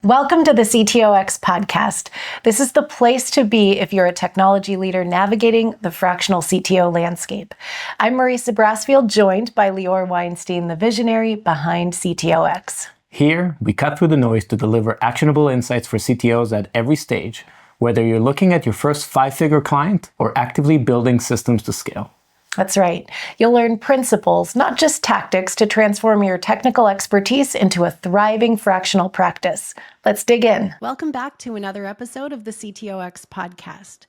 Welcome to the CTOX podcast. This is the place to be if you're a technology leader navigating the fractional CTO landscape. I'm Marisa Brasfield, joined by Lior Weinstein, the visionary behind CTOX. Here, we cut through the noise to deliver actionable insights for CTOs at every stage, whether you're looking at your first five-figure client or actively building systems to scale. That's right. You'll learn principles, not just tactics, to transform your technical expertise into a thriving fractional practice. Let's dig in. Welcome back to another episode of the CTOX podcast.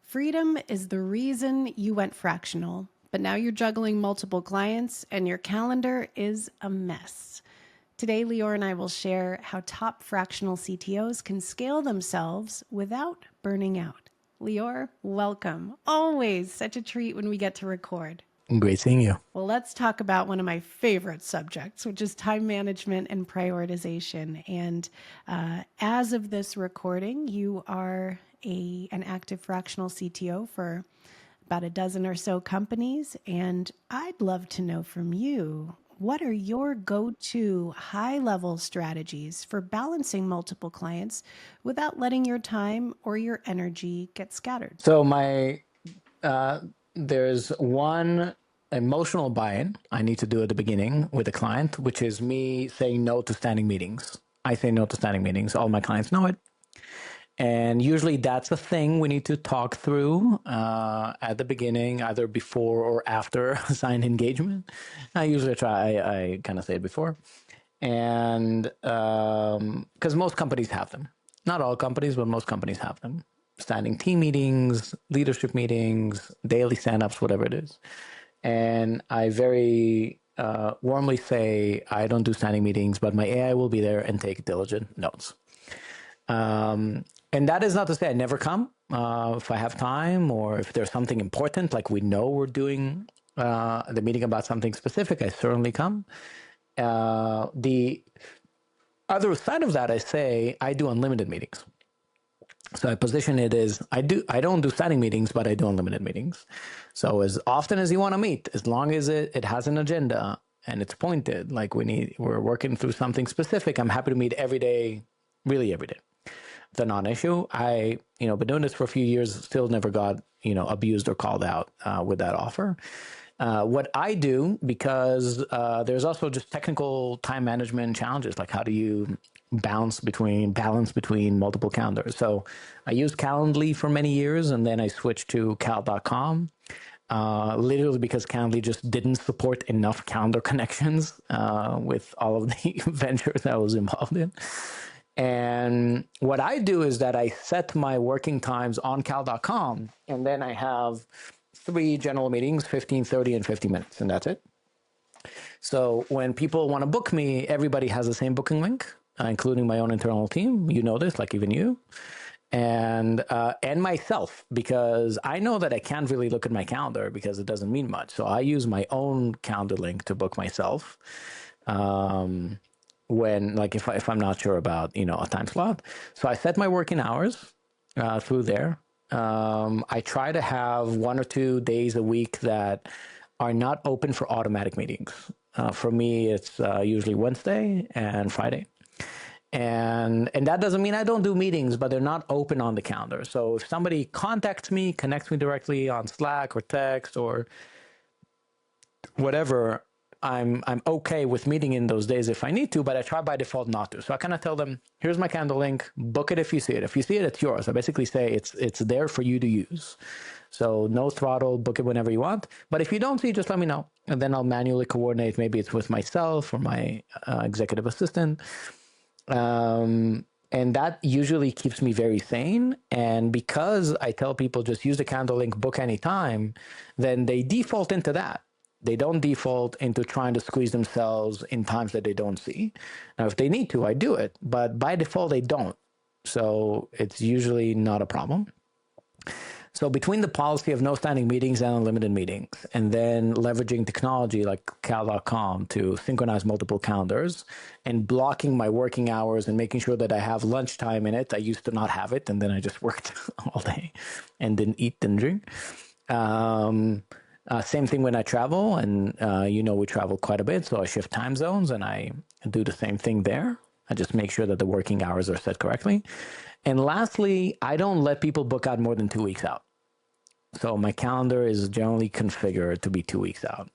Freedom is the reason you went fractional, but now you're juggling multiple clients and your calendar is a mess. Today, Lior and I will share how top fractional CTOs can scale themselves without burning out. Lior, welcome. Always such a treat when we get to record. Great seeing you. Well, let's talk about one of my favorite subjects, which is time management and prioritization. And as of this recording, you are an active fractional CTO for about a dozen or so companies. And I'd love to know from you, what are your go-to high-level strategies for balancing multiple clients without letting your time or your energy get scattered? So there's one emotional buy-in I need to do at the beginning with a client, which is me saying no to standing meetings. I say no to standing meetings. All my clients know it. And usually that's a thing we need to talk through at the beginning, either before or after a signed engagement. I kind of say it before. And because most companies have them. Not all companies, but most companies have them. Standing team meetings, leadership meetings, daily stand-ups, whatever it is. And I very warmly say, I don't do standing meetings, but my AI will be there and take diligent notes. And that is not to say I never come if I have time or if there's something important, like we know we're doing the meeting about something specific, I certainly come. The other side of that, I say I do unlimited meetings. So I position it as I don't do standing meetings, but I do unlimited meetings. So as often as you want to meet, as long as it has an agenda and it's pointed, like we're working through something specific, I'm happy to meet every day, really every day. The non-issue. Been doing this for a few years, still never got, abused or called out with that offer. What I do, because there's also just technical time management challenges, like how do you balance between multiple calendars? So I used Calendly for many years, and then I switched to Cal.com. Literally because Calendly just didn't support enough calendar connections with all of the ventures I was involved in. And what I do is that I set my working times on cal.com, and then I have 3 general meetings, 15, 30, and 50 minutes, and that's it. So when people want to book me, everybody has the same booking link, including my own internal team. You know this, like even you. And myself, because I know that I can't really look at my calendar because it doesn't mean much. So I use my own calendar link to book myself. If I'm not sure about, a time slot. So I set my working hours through there. I try to have 1 or 2 days a week that are not open for automatic meetings. For me, it's usually Wednesday and Friday. And that doesn't mean I don't do meetings, but they're not open on the calendar. So if somebody connects me directly on Slack or text or whatever, I'm okay with meeting in those days if I need to, but I try by default not to. So I kind of tell them, here's my calendar link, book it if you see it. If you see it, it's yours. I basically say it's there for you to use. So no throttle, book it whenever you want. But if you don't see, just let me know. And then I'll manually coordinate. Maybe it's with myself or my executive assistant. And that usually keeps me very sane. And because I tell people just use the calendar link, book anytime, then they default into that. They don't default into trying to squeeze themselves in times that they don't see. Now, if they need to, I do it, but by default, they don't. So it's usually not a problem. So between the policy of no standing meetings and unlimited meetings, and then leveraging technology like cal.com to synchronize multiple calendars and blocking my working hours and making sure that I have lunchtime in it. I used to not have it, and then I just worked all day and didn't eat, didn't drink. Same thing when I travel, and we travel quite a bit, so I shift time zones, and I do the same thing there. I just make sure that the working hours are set correctly. And lastly, I don't let people book out more than 2 weeks out. So my calendar is generally configured to be 2 weeks out.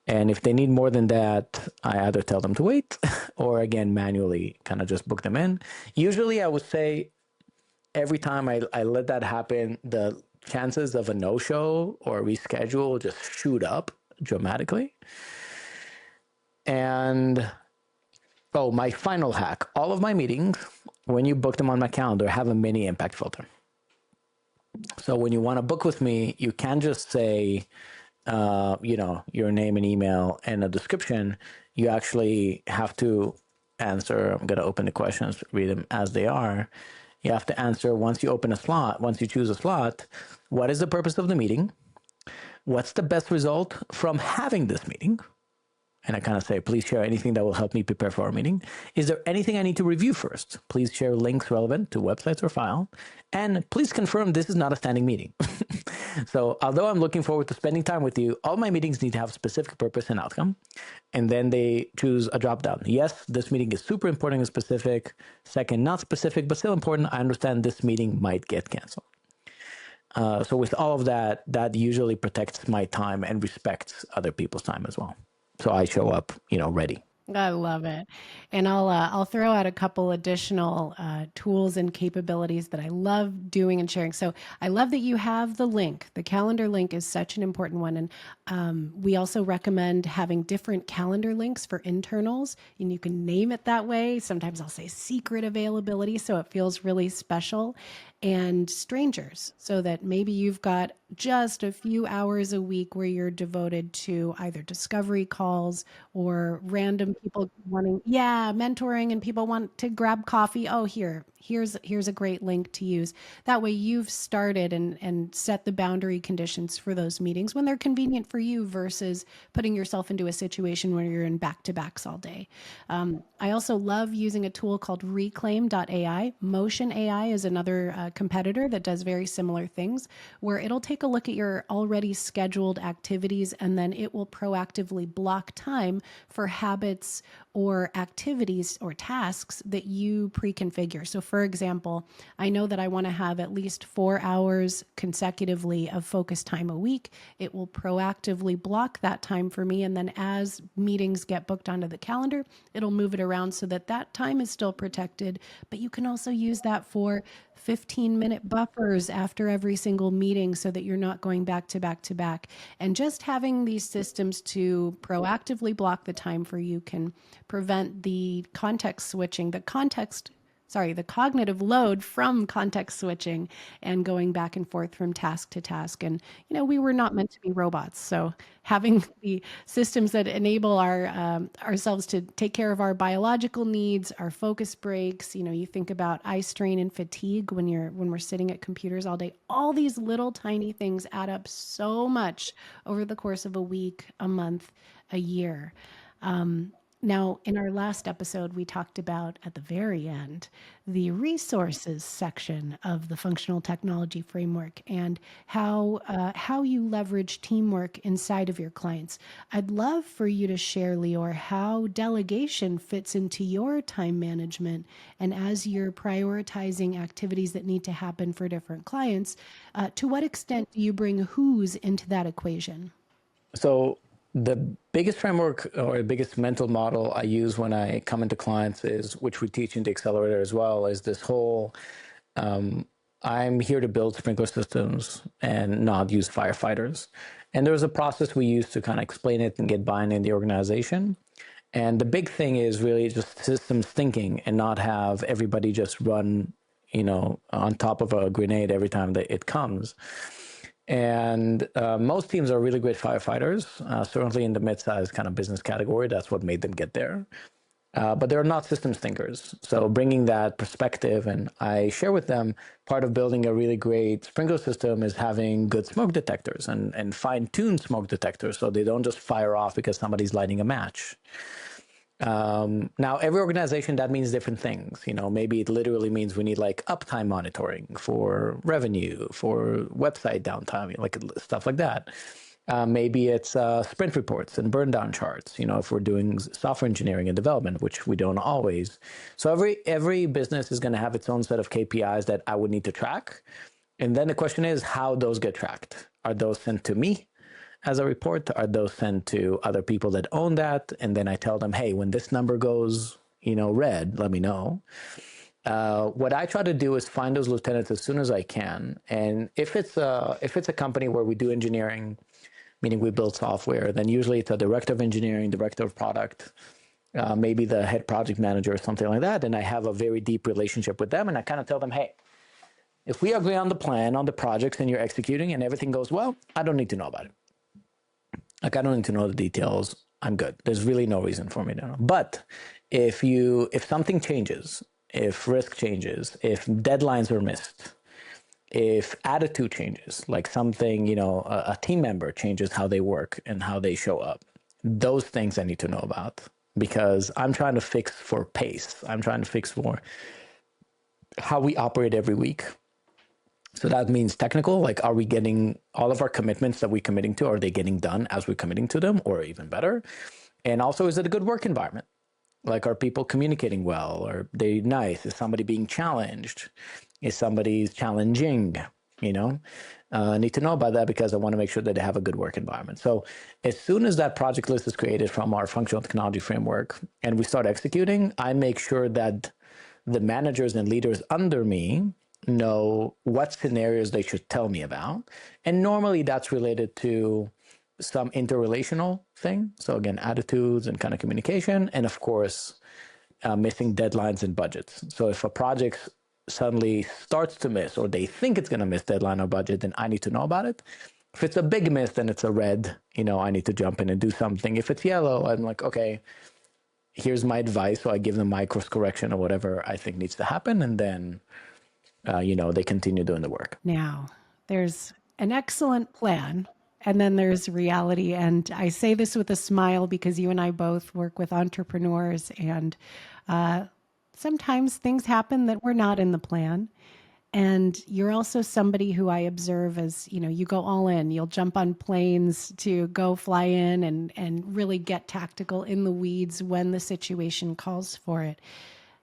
And if they need more than that, I either tell them to wait or again, manually kind of just book them in. Usually I would say every time I let that happen, the chances of a no-show or reschedule just shoot up dramatically. And my final hack, all of my meetings, when you book them on my calendar, have a mini impact filter. So when you want to book with me, you can't just say, your name and email and a description. You actually have to answer. I'm going to open the questions, read them as they are. You have to answer once you choose a slot, what is the purpose of the meeting? What's the best result from having this meeting? And I kind of say, please share anything that will help me prepare for our meeting. Is there anything I need to review first? Please share links relevant to websites or file. And please confirm this is not a standing meeting. So although I'm looking forward to spending time with you, all my meetings need to have specific purpose and outcome. And then they choose a drop down. Yes, this meeting is super important and specific. Second, not specific, but still important. I understand this meeting might get canceled. So with all of that, that usually protects my time and respects other people's time as well. So I show up, ready. I love it. And I'll throw out a couple additional tools and capabilities that I love doing and sharing. So I love that you have the link. The calendar link is such an important one. And we also recommend having different calendar links for internals, and you can name it that way. Sometimes I'll say secret availability, so it feels really special, and strangers, so that maybe you've got just a few hours a week where you're devoted to either discovery calls or random people wanting, mentoring, and people want to grab coffee. Oh, here's a great link to use. That way you've started and set the boundary conditions for those meetings when they're convenient for you versus putting yourself into a situation where you're in back-to-backs all day. I also love using a tool called Reclaim.ai. Motion AI is another competitor that does very similar things, where it'll take a look at your already scheduled activities and then it will proactively block time for habits or activities or tasks that you pre-configure. So for example, I know that I want to have at least 4 hours consecutively of focus time a week. It will proactively block that time for me. And then as meetings get booked onto the calendar, it'll move it around so that that time is still protected. But you can also use that for 15-minute buffers after every single meeting so that you're not going back to back to back. And just having these systems to proactively block the time for you can prevent the context switching, the cognitive load from context switching and going back and forth from task to task. And, we were not meant to be robots. So having the systems that enable ourselves to take care of our biological needs, our focus breaks, you think about eye strain and fatigue when we're sitting at computers all day, all these little tiny things add up so much over the course of a week, a month, a year. Now, in our last episode, we talked about, at the very end, the resources section of the functional technology framework and how you leverage teamwork inside of your clients. I'd love for you to share, Lior, how delegation fits into your time management, and as you're prioritizing activities that need to happen for different clients, to what extent do you bring who's into that equation? So the biggest framework or the biggest mental model I use when I come into clients is, which we teach in the accelerator as well, is this whole, I'm here to build sprinkler systems and not use firefighters. And there's a process we use to kind of explain it and get buy-in in the organization. And the big thing is really just systems thinking and not have everybody just run, on top of a grenade every time that it comes. And most teams are really great firefighters, certainly in the mid-sized kind of business category. That's what made them get there. But they're not systems thinkers. So bringing that perspective, and I share with them, part of building a really great sprinkler system is having good smoke detectors and fine-tuned smoke detectors so they don't just fire off because somebody's lighting a match. Now, every organization, that means different things. Maybe it literally means we need like uptime monitoring for revenue, for website downtime, like stuff like that. Maybe it's sprint reports and burn down charts, if we're doing software engineering and development, which we don't always. So every business is going to have its own set of KPIs that I would need to track. And then the question is how those get tracked. Are those sent to me as a report? Are those sent to other people that own that? And then I tell them, hey, when this number goes, red, let me know. What I try to do is find those lieutenants as soon as I can. And if it's a company where we do engineering, meaning we build software, then usually it's a director of engineering, director of product, maybe the head project manager or something like that. And I have a very deep relationship with them. And I kind of tell them, hey, if we agree on the plan, on the projects, and you're executing and everything goes well, I don't need to know about it. Like, I don't need to know the details. I'm good. There's really no reason for me to know. But if something changes, if risk changes, if deadlines are missed, if attitude changes, like something, a team member changes how they work and how they show up, those things I need to know about, because I'm trying to fix for pace. I'm trying to fix for how we operate every week. So that means technical, like, are we getting all of our commitments that we're committing to, are they getting done as we're committing to them, or even better? And also, is it a good work environment? Like, are people communicating well? Are they nice? Is somebody being challenged? Is somebody challenging? I need to know about that because I want to make sure that they have a good work environment. So as soon as that project list is created from our functional technology framework and we start executing, I make sure that the managers and leaders under me know what scenarios they should tell me about. And normally that's related to some interrelational thing. So again, attitudes and kind of communication. And of course, missing deadlines and budgets. So if a project suddenly starts to miss, or they think it's going to miss deadline or budget, then I need to know about it. If it's a big miss, then it's a red, I need to jump in and do something. If it's yellow, I'm like, okay, here's my advice. So I give them my course correction or whatever I think needs to happen. And then, they continue doing the work. Now, there's an excellent plan, and then there's reality. And I say this with a smile because you and I both work with entrepreneurs, and sometimes things happen that were not in the plan. And you're also somebody who I observe as, you go all in. You'll jump on planes to go fly in and really get tactical in the weeds when the situation calls for it.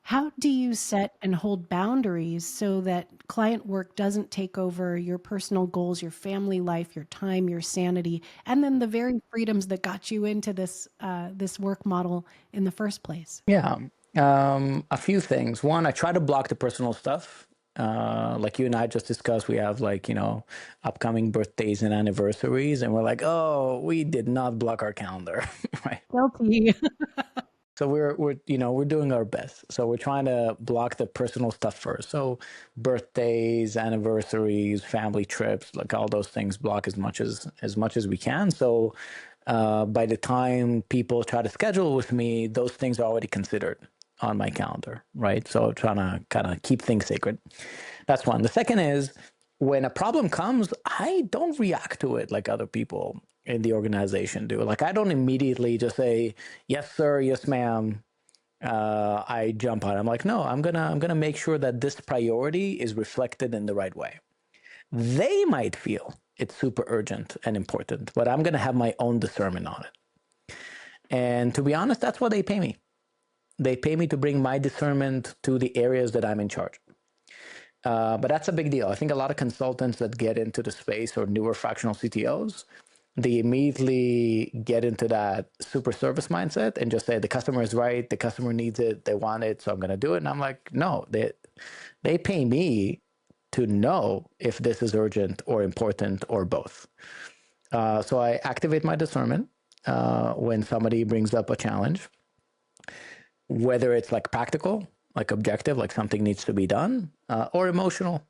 How do you set and hold boundaries so that client work doesn't take over your personal goals, your family life, your time, your sanity, and then the very freedoms that got you into this work model in the first place? Yeah, a few things. One, I try to block the personal stuff. Like you and I just discussed, we have upcoming birthdays and anniversaries, and we're like, oh, we did not block our calendar, right? Guilty. So we're doing our best. So we're trying to block the personal stuff first. So birthdays, anniversaries, family trips, like all those things, block as much as we can. So by the time people try to schedule with me, those things are already considered on my calendar, right? So trying to kind of keep things sacred. That's one. The second is, when a problem comes, I don't react to it like other people in the organization do. Like, I don't immediately just say, yes, sir, yes, ma'am. I jump on it. I'm like, no, I'm gonna make sure that this priority is reflected in the right way. They might feel it's super urgent and important, but I'm gonna have my own discernment on it. And to be honest, that's what they pay me. They pay me to bring my discernment to the areas that I'm in charge. But that's a big deal. I think a lot of consultants that get into the space, or newer fractional CTOs, they immediately get into that super service mindset and just say, the customer is right, the customer needs it, they want it, so I'm going to do it. And I'm like, no, they pay me to know if this is urgent or important or both. So I activate my discernment when somebody brings up a challenge, whether it's like practical, like objective, like something needs to be done, or emotional,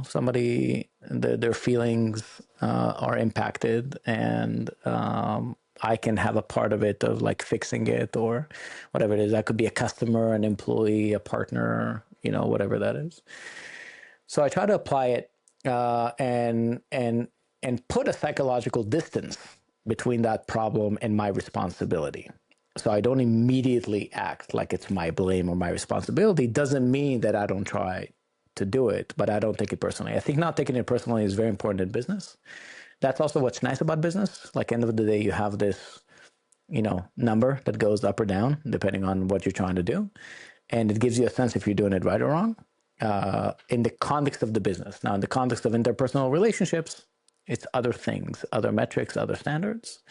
somebody, their feelings are impacted, and I can have a part of it, of like fixing it or whatever it is. That could be a customer, an employee, a partner, whatever that is. So I try to apply it and put a psychological distance between that problem and my responsibility. So I don't immediately act like it's my blame or my responsibility. Doesn't mean that I don't try to do it, but I don't take it personally. I think not taking it personally is very important in business. That's also what's nice about business. Like, end of the day, you have this, number that goes up or down depending on what you're trying to do, and it gives you a sense if you're doing it right or wrong in the context of the business. Now, in the context of interpersonal relationships, it's other things, other metrics, other standards.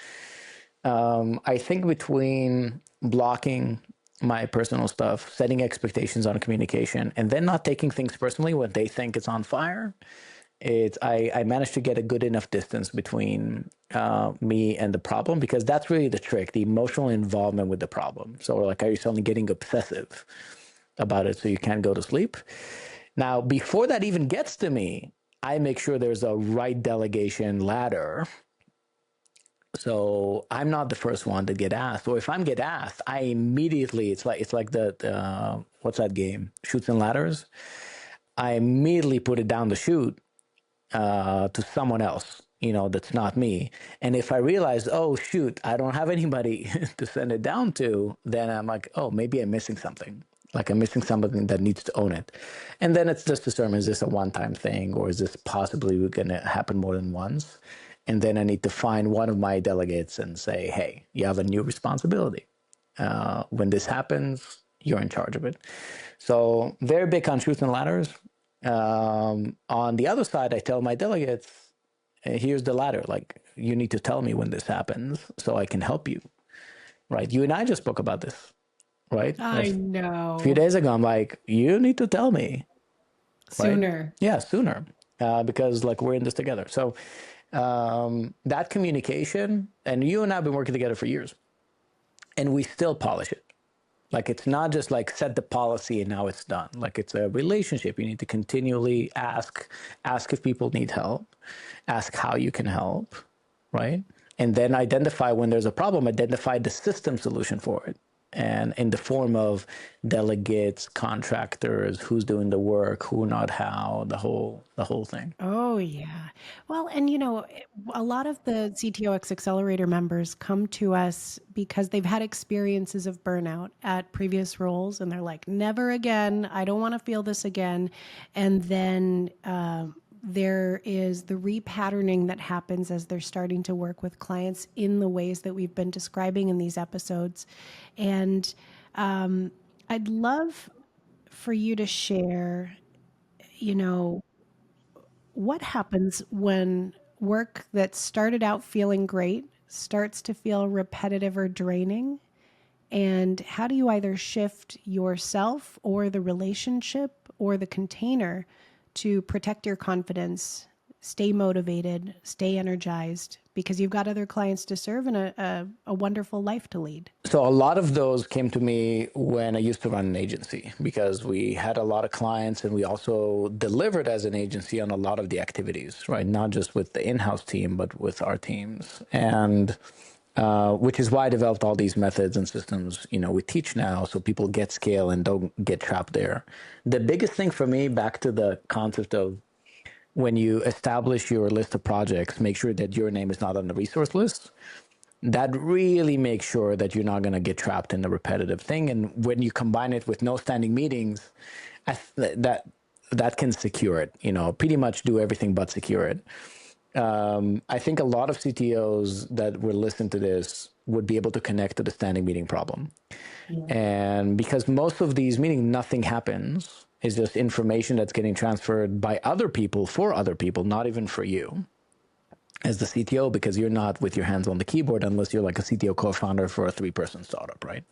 I think between blocking my personal stuff, setting expectations on communication, and then not taking things personally when they think it's on fire, I managed to get a good enough distance between me and the problem, because that's really the trick, the emotional involvement with the problem. So like, are you suddenly getting obsessive about it so you can't go to sleep? Now, before that even gets to me, I make sure there's a right delegation ladder. So I'm not the first one to get asked, or if I'm get asked, I immediately, it's like the what's that game? Chutes and Ladders. I immediately put it down the chute to someone else, that's not me. And if I realize, oh shoot, I don't have anybody to send it down to, then I'm like, oh, maybe I'm missing something. Like, I'm missing something that needs to own it. And then it's just determined, is this a one-time thing, or is this possibly going to happen more than once? And then I need to find one of my delegates and say, hey, you have a new responsibility. When this happens, you're in charge of it. So very big on truth and ladders. On the other side, I tell my delegates, here's the ladder. Like, you need to tell me when this happens so I can help you. Right? You and I just spoke about this, right? I know. A few days ago, I'm like, you need to tell me. Sooner. Right? Yeah, sooner. Because like, we're in this together. So that communication, and you and I have been working together for years, and we still polish it. Like, it's not just like set the policy and now it's done. Like, it's a relationship. You need to continually ask if people need help, ask how you can help, right? And then identify when there's a problem, identify the system solution for it. And in the form of delegates, contractors, who's doing the work, who, not how, the whole thing. Oh, yeah. Well, and a lot of the CTOX Accelerator members come to us because they've had experiences of burnout at previous roles, and they're like, never again. I don't want to feel this again. And then there is the repatterning that happens as they're starting to work with clients in the ways that we've been describing in these episodes. And I'd love for you to share, what happens when work that started out feeling great starts to feel repetitive or draining? And how do you either shift yourself or the relationship or the container to protect your confidence, stay motivated, stay energized, because you've got other clients to serve and a wonderful life to lead? So a lot of those came to me when I used to run an agency, because we had a lot of clients and we also delivered as an agency on a lot of the activities, right? Not just with the in-house team, but with our teams. And which is why I developed all these methods and systems, we teach now, so people get scale and don't get trapped there. The biggest thing for me, back to the concept of when you establish your list of projects, make sure that your name is not on the resource list. That really makes sure that you're not going to get trapped in the repetitive thing. And when you combine it with no standing meetings, that can secure it, pretty much do everything but secure it. I think a lot of CTOs that will listen to this would be able to connect to the standing meeting problem. Yeah. And because most of these meetings, nothing happens. It's just information that's getting transferred by other people for other people, not even for you as the CTO, because you're not with your hands on the keyboard unless you're like a CTO co-founder for a 3-person startup, right?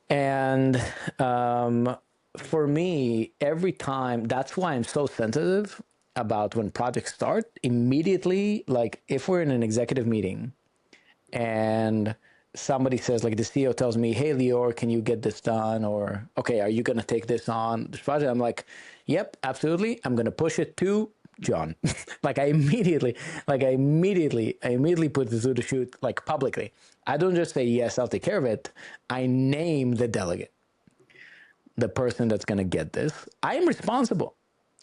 And for me, every time, that's why I'm so sensitive about when projects start. Immediately, like if we're in an executive meeting and somebody says, like the CEO tells me, hey, Lior, can you get this done? Or, okay, are you going to take this on, this project? I'm like, yep, absolutely. I'm going to push it to John. Like I immediately put this through the chute, like publicly. I don't just say, yes, I'll take care of it. I name the delegate, the person that's going to get this. I am responsible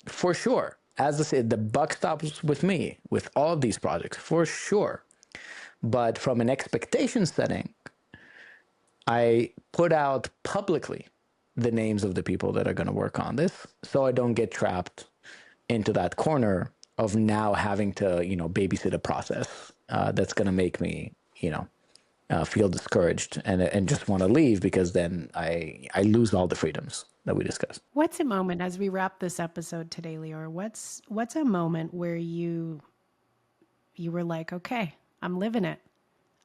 for sure. As I said, the buck stops with me with all of these projects for sure. But from an expectation setting, I put out publicly the names of the people that are going to work on this, so I don't get trapped into that corner of now having to, babysit a process that's going to make me, feel discouraged and just want to leave, because then I lose all the freedoms that we discussed. What's a moment as we wrap this episode today, Lior? What's a moment where you were like, okay, I'm living it.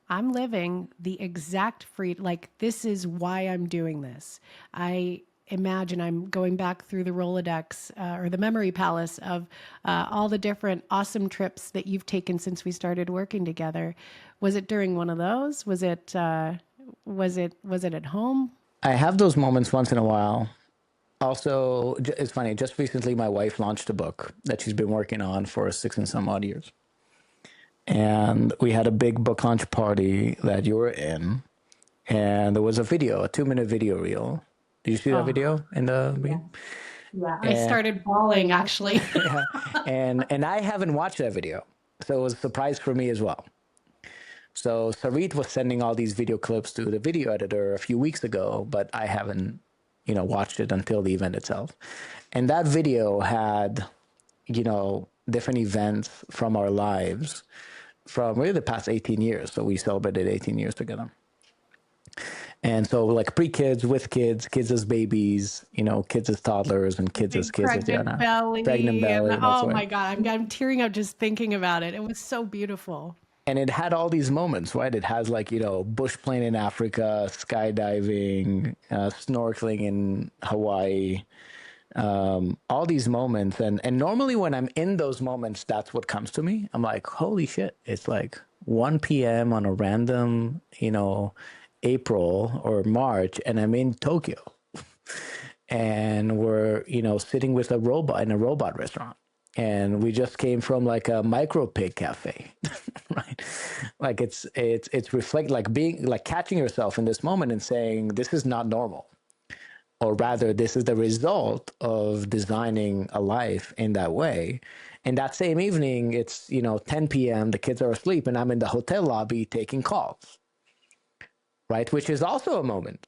I'm living the exact freedom. Like, this is why I'm doing this. I imagine I'm going back through the Rolodex or the memory palace of all the different awesome trips that you've taken since we started working together. Was it during one of those? Was it at home? I have those moments once in a while. Also, it's funny, just recently my wife launched a book that she's been working on for 6 and some odd years. And we had a big book launch party that you were in, and there was a 2-minute video reel. Did you see that video in the beginning? Yeah, I started bawling actually. Yeah. And I haven't watched that video, so it was a surprise for me as well. So Sarit was sending all these video clips to the video editor a few weeks ago, but I haven't, watched it until the event itself. And that video had, different events from our lives from really the past 18 years. So we celebrated 18 years together. And so like pre-kids, with kids, kids as babies, kids as toddlers, and kids as kids. Pregnant belly. Oh my God, I'm tearing up just thinking about it. It was so beautiful. And it had all these moments, right? It has like, bush plane in Africa, skydiving, snorkeling in Hawaii, all these moments. And normally when I'm in those moments, that's what comes to me. I'm like, holy shit, it's like 1 p.m. on a random, April or March, and I'm in Tokyo. And we're, sitting with a robot in a robot restaurant. And we just came from like a micro pig cafe, right? Like it's reflect, like being, like catching yourself in this moment and saying, this is not normal. Or rather, this is the result of designing a life in that way. And that same evening, it's, 10 p.m., the kids are asleep, and I'm in the hotel lobby taking calls, right? Which is also a moment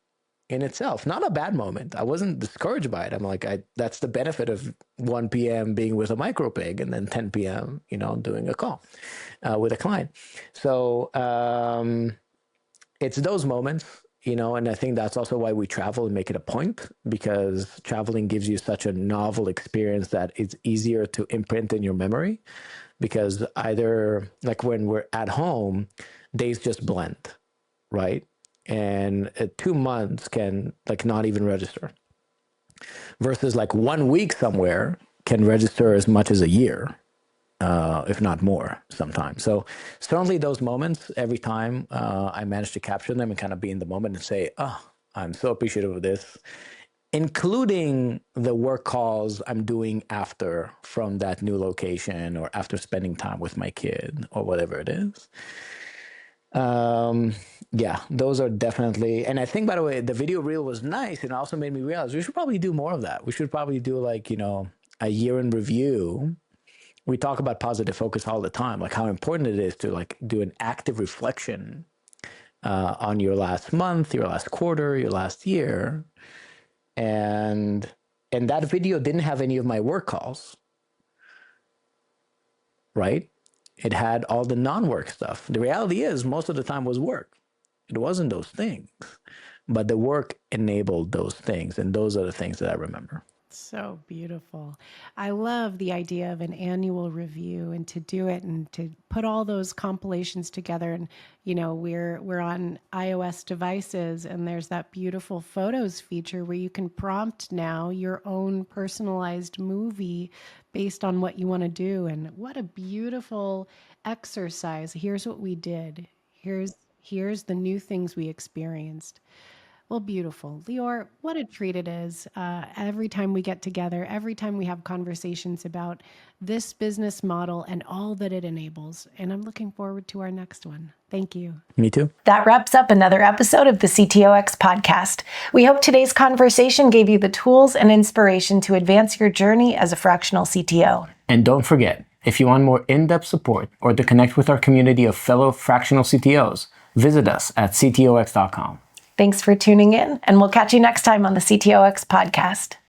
in itself, not a bad moment. I wasn't discouraged by it. I'm like, that's the benefit of 1 p.m. being with a micro pig, and then 10 p.m., doing a call with a client. So it's those moments, and I think that's also why we travel and make it a point, because traveling gives you such a novel experience that it's easier to imprint in your memory, because either like when we're at home, days just blend, right? And 2 months can like not even register, versus like 1 week somewhere can register as much as a year, if not more sometimes. So certainly those moments, every time I manage to capture them and kind of be in the moment and say, oh, I'm so appreciative of this, including the work calls I'm doing after from that new location, or after spending time with my kid, or whatever it is. Yeah, those are definitely, and I think, by the way, the video reel was nice, and also made me realize we should probably do more of that. We should probably do like, a year in review. We talk about positive focus all the time, like how important it is to like do an active reflection on your last month, your last quarter, your last year. And that video didn't have any of my work calls, right? It had all the non-work stuff. The reality is most of the time was work. It wasn't those things, but the work enabled those things. And those are the things that I remember. So beautiful. I love the idea of an annual review, and to do it and to put all those compilations together. And, we're on iOS devices, and there's that beautiful photos feature where you can prompt now your own personalized movie based on what you want to do. And what a beautiful exercise. Here's what we did. Here's the new things we experienced. Well, beautiful. Lior, what a treat it is. Every time we get together, every time we have conversations about this business model and all that it enables. And I'm looking forward to our next one. Thank you. Me too. That wraps up another episode of the CTOX podcast. We hope today's conversation gave you the tools and inspiration to advance your journey as a fractional CTO. And don't forget, if you want more in-depth support or to connect with our community of fellow fractional CTOs, visit us at ctox.com. Thanks for tuning in, and we'll catch you next time on the CTOX podcast.